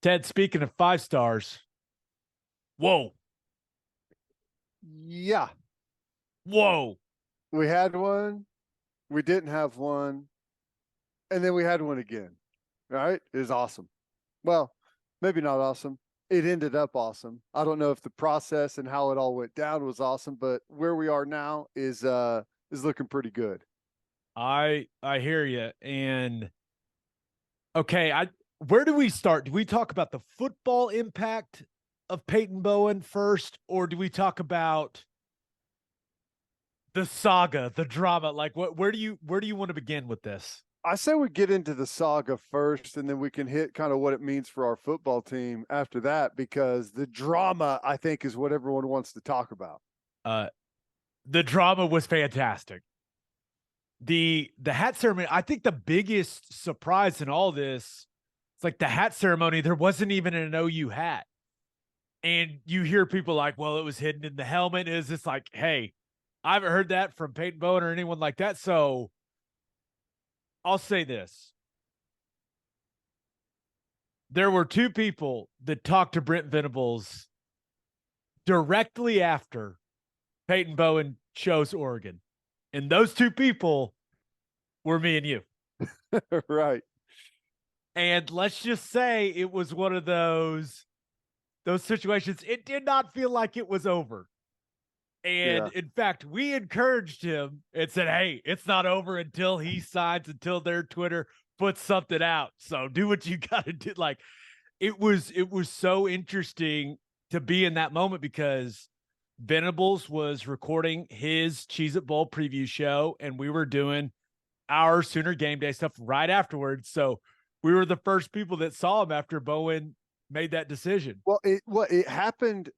Ted, speaking of 5 stars, whoa, Yeah, whoa. we had one, we didn't have one, and then we had one again. Right? It was awesome. Well, maybe not awesome. It ended up awesome. I don't know if the process and how it all went down was awesome, but where we are now is looking pretty good. I hear you. And okay, I where do we start? Do we talk about the football impact of Peyton Bowen first, or do we talk about the saga, the drama? Like, what? Where do you want to begin with this? I say we get into the saga first, and then we can hit kind of what it means for our football team after that, because the drama, I think, is what everyone wants to talk about. Uh, the drama was fantastic. The hat ceremony. I think the biggest surprise in all this, it's like the hat ceremony. There wasn't even an OU hat. And you hear people like, well, it was hidden in the helmet. Is this like, hey, I haven't heard that from Peyton Bowen or anyone like that. So I'll say this. There were two people that talked to Brent Venables directly after Peyton Bowen chose Oregon. And those two people were me and you. Right. And let's just say it was one of those situations. It did not feel like it was over. And Yeah. in fact, we encouraged him and said, hey, it's not over until he signs, until their Twitter puts something out. So do what you got to do. Like it was so interesting to be in that moment because Venables was recording his Cheez It Bowl preview show, and we were doing our Sooner game day stuff right afterwards. So we were the first people that saw him after Bowen made that decision. It happened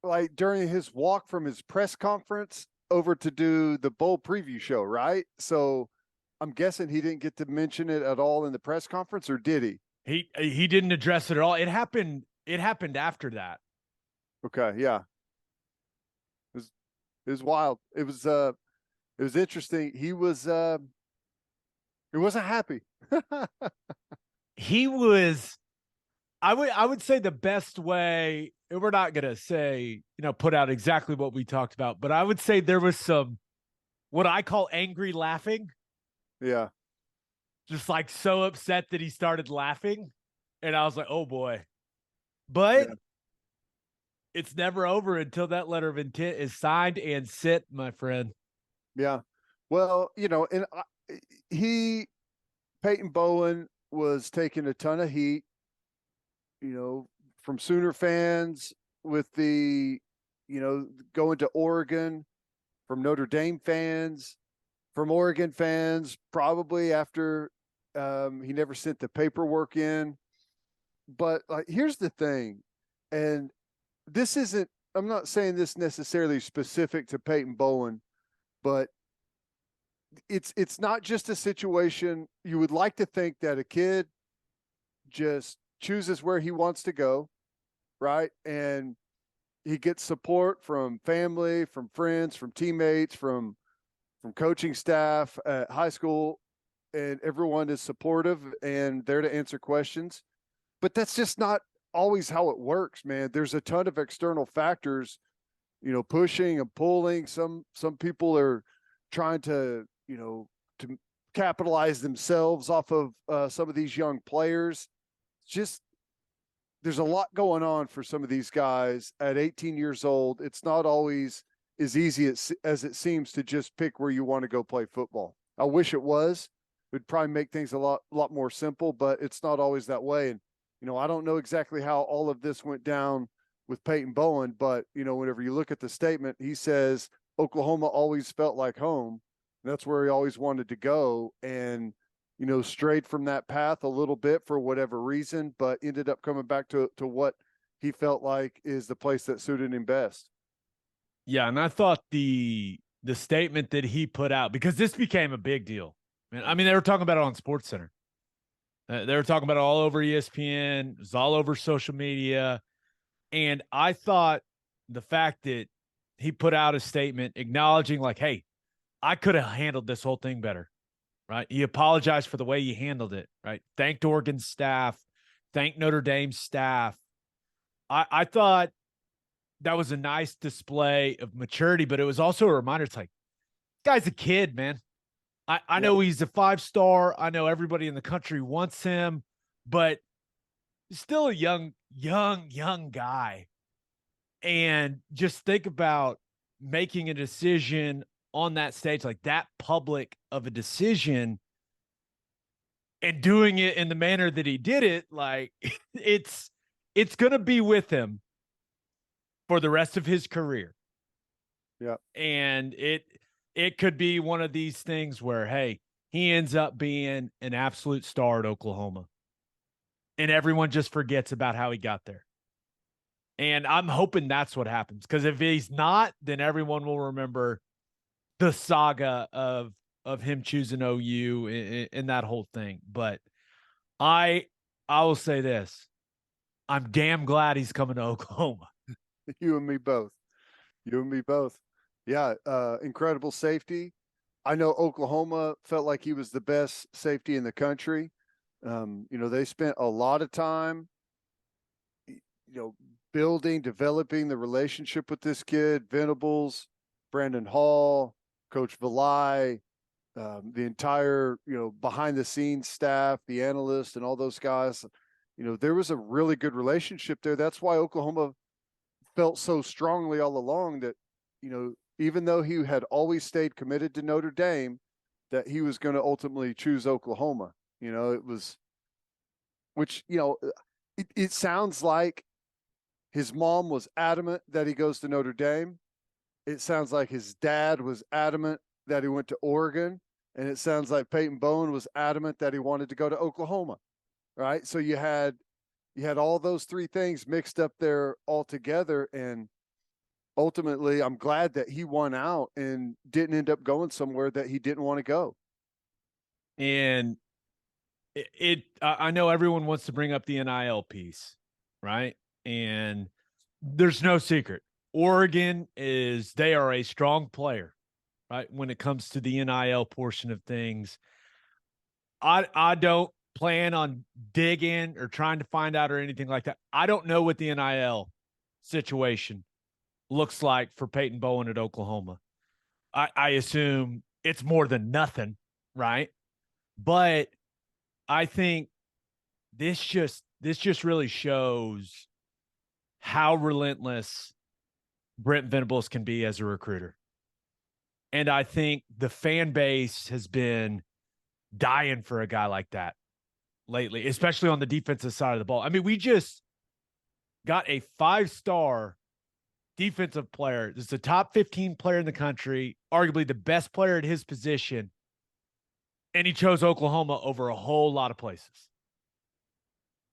like during his walk from his press conference over to do the bowl preview show, right? So I'm guessing he didn't get to mention it at all in the press conference, or did he? He didn't address it at all. It happened after that. Okay, yeah. It was wild. It was interesting. He wasn't happy. He was I would say the best way, and we're not gonna say, put out exactly what we talked about, but I would say there was some what I call angry laughing, Yeah. just like so upset that he started laughing. And I was like, oh boy. But Yeah. it's never over until that letter of intent is signed and sit, my friend. Yeah. Well, he Peyton Bowen was taking a ton of heat, from Sooner fans with going to Oregon, from Notre Dame fans, from Oregon fans, probably after he never sent the paperwork in. But here's the thing, and this isn't, I'm not saying this necessarily specific to Peyton Bowen, but it's not just a situation. You would like to think that a kid just chooses where he wants to go, right? And he gets support from family, from friends, from teammates, from coaching staff at high school, and everyone is supportive and there to answer questions. But that's just not always how it works, man. There's a ton of external factors, pushing and pulling. Some people are trying to capitalize themselves off of some of these young players. Just there's a lot going on for some of these guys at 18 years old. It's not always as easy as it seems to just pick where you want to go play football. I wish it was. It would probably make things a lot more simple, but it's not always that way. And I don't know exactly how all of this went down with Peyton Bowen, but whenever you look at the statement, he says Oklahoma always felt like home. That's where he always wanted to go, and strayed from that path a little bit for whatever reason, but ended up coming back to what he felt like is the place that suited him best. Yeah, and I thought the statement that he put out, because this became a big deal. I mean, they were talking about it on SportsCenter. They were talking about it all over ESPN. It was all over social media. And I thought the fact that he put out a statement acknowledging, like, hey, I could have handled this whole thing better, right? He apologized for the way he handled it, right? Thanked Oregon's staff, thank Notre Dame staff. I thought that was a nice display of maturity, but it was also a reminder. It's like, guy's a kid, man. I know he's a 5-star. I know everybody in the country wants him, but he's still a young guy. And just think about making a decision on that stage, like that public of a decision, and doing it in the manner that he did it. Like it's going to be with him for the rest of his career. Yeah. And it could be one of these things where, hey, he ends up being an absolute star at Oklahoma. And everyone just forgets about how he got there. And I'm hoping that's what happens. Because if he's not, then everyone will remember the saga of him choosing OU and that whole thing. But I will say this. I'm damn glad he's coming to Oklahoma. You and me both. You and me both. Yeah, incredible safety. I know Oklahoma felt like he was the best safety in the country. They spent a lot of time, building, developing the relationship with this kid, Venables, Brandon Hall, Coach Vilai, the entire, behind the scenes staff, the analysts and all those guys. There was a really good relationship there. That's why Oklahoma felt so strongly all along that, even though he had always stayed committed to Notre Dame, that he was going to ultimately choose Oklahoma. It was, which, it sounds like his mom was adamant that he goes to Notre Dame. It sounds like his dad was adamant that he went to Oregon. And it sounds like Peyton Bowen was adamant that he wanted to go to Oklahoma. Right. So you had all those three things mixed up there all together. And ultimately, I'm glad that he won out and didn't end up going somewhere that he didn't want to go. And I know everyone wants to bring up the NIL piece, right? And there's no secret. Oregon they are a strong player, right? When it comes to the NIL portion of things. I don't plan on digging or trying to find out or anything like that. I don't know what the NIL situation looks like for Peyton Bowen at Oklahoma. I assume it's more than nothing, right? But I think this just really shows how relentless Brent Venables can be as a recruiter. And I think the fan base has been dying for a guy like that lately, especially on the defensive side of the ball. I mean, we just got a 5-star defensive player. This is the top 15 player in the country, arguably the best player at his position. And he chose Oklahoma over a whole lot of places.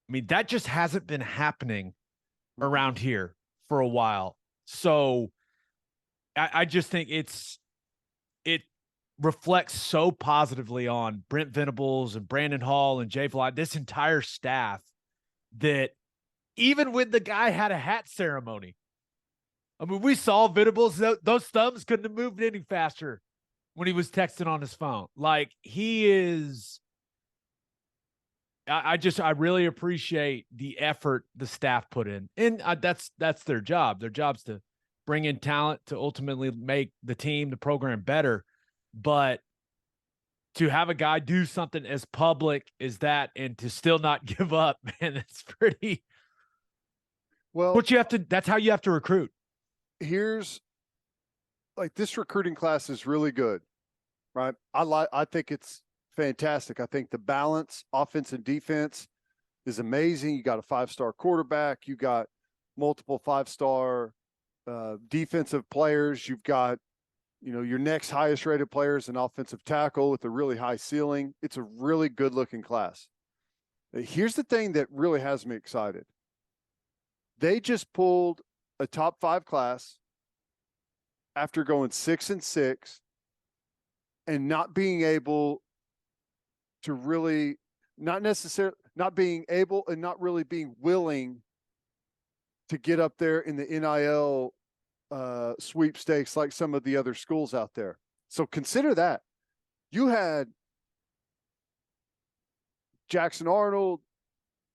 I mean, that just hasn't been happening around here for a while. So I just think it reflects so positively on Brent Venables and Brandon Hall and Jay Vlad, this entire staff, that even when the guy had a hat ceremony, I mean, we saw Venables, those thumbs couldn't have moved any faster when he was texting on his phone. Like, he is, I really appreciate the effort the staff put in. And that's their job. Their job's to bring in talent to ultimately make the team, the program better. But to have a guy do something as public as that and to still not give up, man, it's pretty well. But that's how you have to recruit. Here's, like, this recruiting class is really good, right? I think it's fantastic. I think the balance, offense and defense, is amazing. You got a 5-star quarterback. You got multiple 5-star defensive players. You've got, your next highest rated player is an offensive tackle with a really high ceiling. It's a really good looking class. Here's the thing that really has me excited. They just pulled a top 5 class after going 6-6 and not being able to really, not being able and not really being willing to get up there in the NIL sweepstakes like some of the other schools out there. So consider that. You had Jackson Arnold,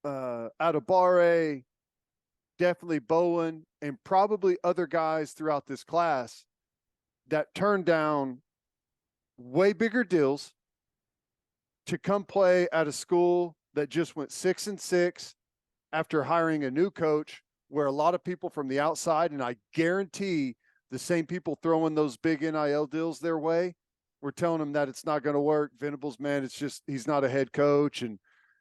Adebare, definitely Bowen, and probably other guys throughout this class that turned down way bigger deals to come play at a school that just went 6-6 after hiring a new coach, where a lot of people from the outside, and I guarantee the same people throwing those big NIL deals their way, were telling them that it's not going to work. Venables, man, it's just, he's not a head coach, and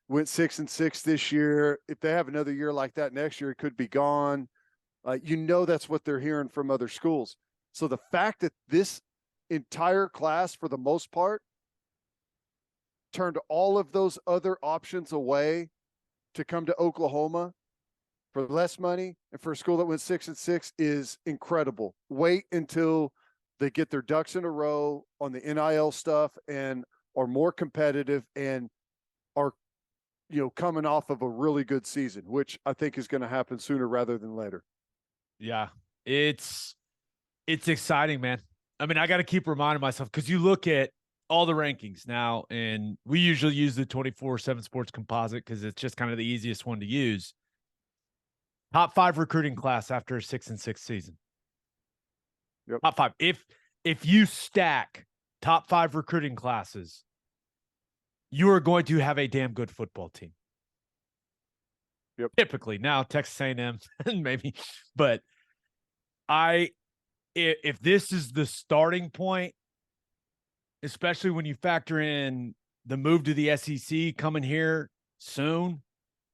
went 6-6 this year. If they have another year like that next year, it could be gone. That's what they're hearing from other schools. So the fact that this entire class, for the most part, turned all of those other options away to come to Oklahoma for less money and for a school that went 6-6 is incredible. Wait until they get their ducks in a row on the NIL stuff and are more competitive and are, coming off of a really good season, which I think is going to happen sooner rather than later. Yeah, it's exciting, man. I mean, I got to keep reminding myself, because you look at all the rankings now, and we usually use the 24/7 Sports Composite because it's just kind of the easiest one to use. Top 5 recruiting class after a 6-6 season. Yep. Top 5. If you stack top 5 recruiting classes, you are going to have a damn good football team. Yep. Typically, now Texas A&M maybe, but if this is the starting point, especially when you factor in the move to the SEC coming here soon,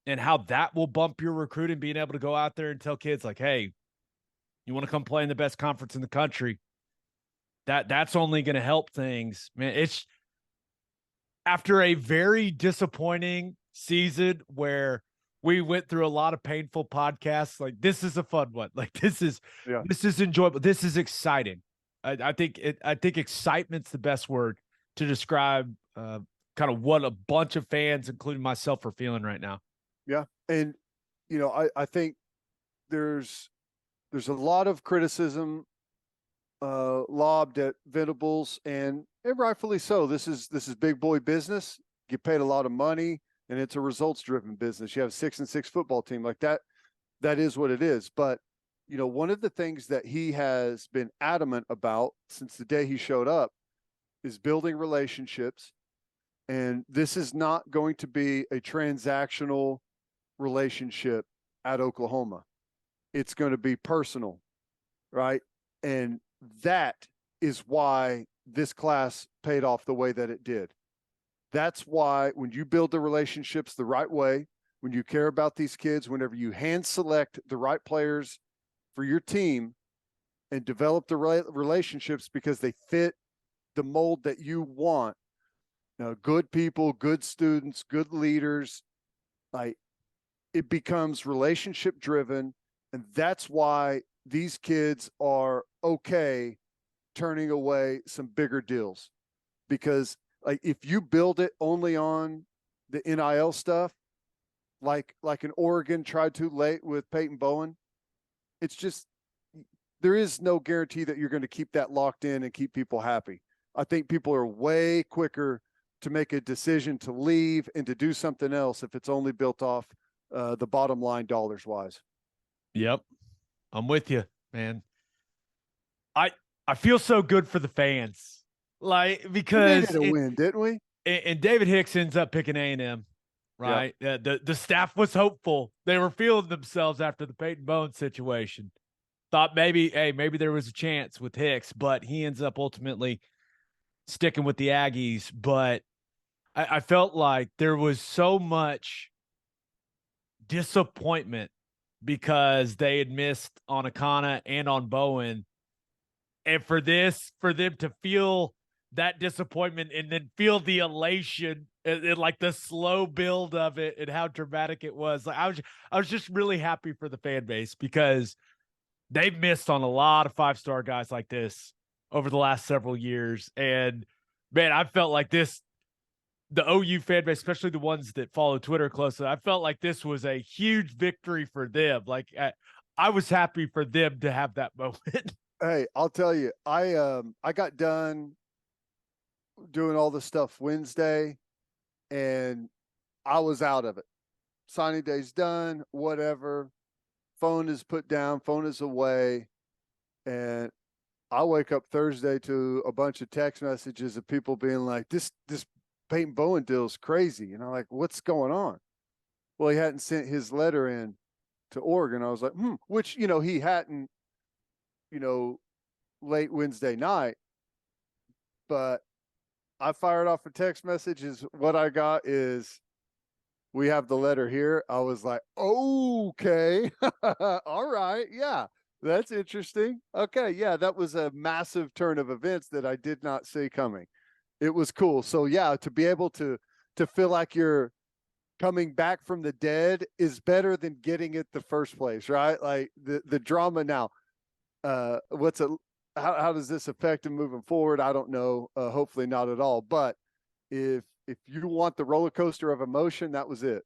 and how that will bump your recruiting, being able to go out there and tell kids like, hey, you want to come play in the best conference in the country, that's only going to help things, man. It's after a very disappointing season where we went through a lot of painful podcasts. Like, this is a fun one. Like, this is enjoyable. This is exciting. I think excitement's the best word to describe kind of what a bunch of fans, including myself, are feeling right now. Yeah. And, I think there's a lot of criticism lobbed at Venables, and rightfully so. This is big boy business. Get paid a lot of money, and it's a results driven business. You have a 6-6 football team like that. That is what it is. But, one of the things that he has been adamant about since the day he showed up is building relationships. And this is not going to be a transactional relationship at Oklahoma. It's going to be personal, right? And that is why this class paid off the way that it did. That's why when you build the relationships the right way, when you care about these kids, whenever you hand select the right players for your team and develop the relationships because they fit the mold that you want, good people, good students, good leaders, it becomes relationship driven. And that's why these kids are okay turning away some bigger deals, because if you build it only on the NIL stuff, like an Oregon tried to late with Peyton Bowen, it's just, there is no guarantee that you're going to keep that locked in and keep people happy. I think people are way quicker to make a decision to leave and to do something else if it's only built off the bottom line dollars wise. Yep. I'm with you, man. I feel so good for the fans, because we needed a win, didn't we? And David Hicks ends up picking A&M, right? Yep. The staff was hopeful. They were feeling themselves after the Peyton Bowen situation. Thought maybe there was a chance with Hicks, but he ends up ultimately sticking with the Aggies. But I felt like there was so much disappointment because they had missed on Akana and on Bowen. And for them to feel that disappointment and then feel the elation and like the slow build of it and how dramatic it was. Like, I was just really happy for the fan base, because they've missed on a lot of 5-star guys like this over the last several years. And man, I felt like the OU fan base, especially the ones that follow Twitter closely, I felt like this was a huge victory for them. Like, I was happy for them to have that moment. Hey, I'll tell you, I got done doing all this stuff Wednesday, and I was out of it. signing day's done, whatever. Phone is put down, phone is away. And I wake up Thursday to a bunch of text messages of people being like, this Peyton Bowen deal is crazy. And I'm like, what's going on? Well, he hadn't sent his letter in to Oregon. I was like, which, he hadn't, late Wednesday night. But I fired off a text message. Is what I got is, we have the letter here. I was like, okay, all right, yeah, that's interesting. Okay, yeah, that was a massive turn of events that I did not see coming. It was cool. So yeah, to be able to feel like you're coming back from the dead is better than getting it the first place, right? Like the drama now. How does this affect him moving forward? I don't know. Hopefully not at all. But if you want the roller coaster of emotion, that was it.